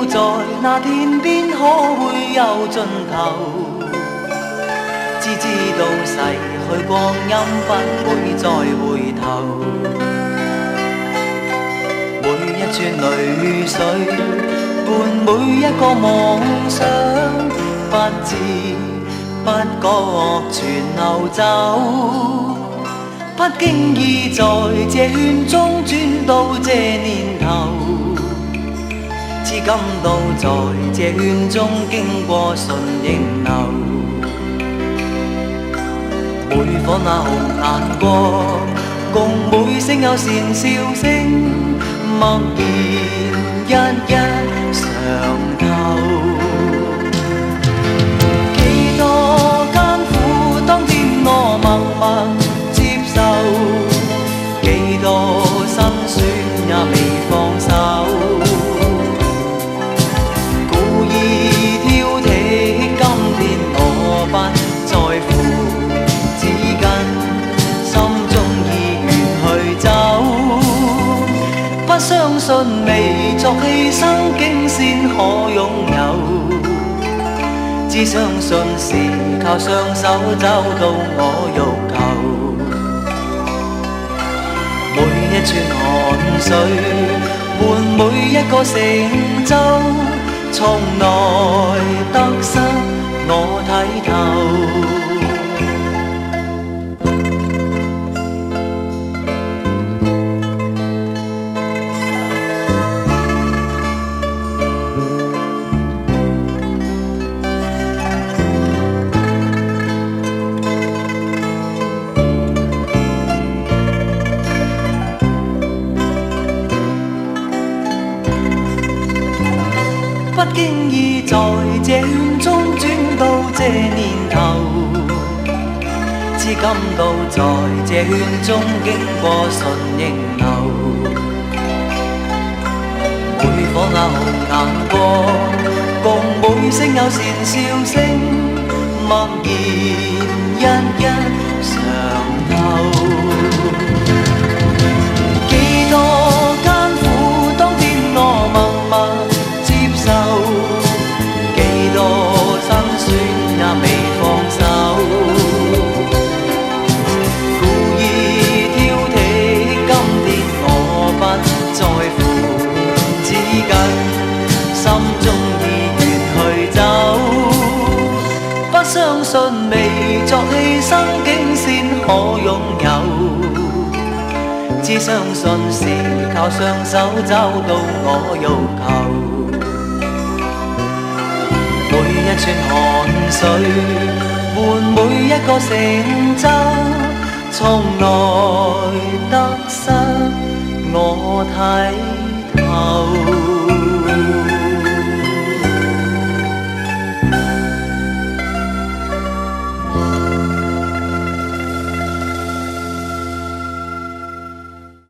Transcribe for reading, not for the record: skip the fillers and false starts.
在那天邊可會有盡頭？只知道逝去光陰不會再回頭，每一串淚水伴每一個夢想，不知不覺全流走，不經意在這圈中轉到這年頭，只感到在這圈中經過順逆流，每顆那紅顏過，共每聲有善笑聲，默然一一嘗透。幾多艱苦，當天我默默接受，幾多辛酸也未放手，故意挑剔，今天我不在乎，只跟心中意願去走，不相信未作犧牲竟先可擁有，只相信是靠雙手找到我欲求，每一串汗水換每一個成就，從來得失我睇透。不經意在這圈中轉到這年頭，只感到在這圈中經過順逆流，每顆那紅顏過，共每聲有善笑聲，默然一一嘗透。幾多艱苦，當天我默默幾多辛酸也未放手，故意挑剔，今天我不在乎，只跟心中意願去走，不相信未作犧牲竟先可擁有，只相信是靠雙手找到我欲求，每一串汗水換每一個成就，從來得失我睇透。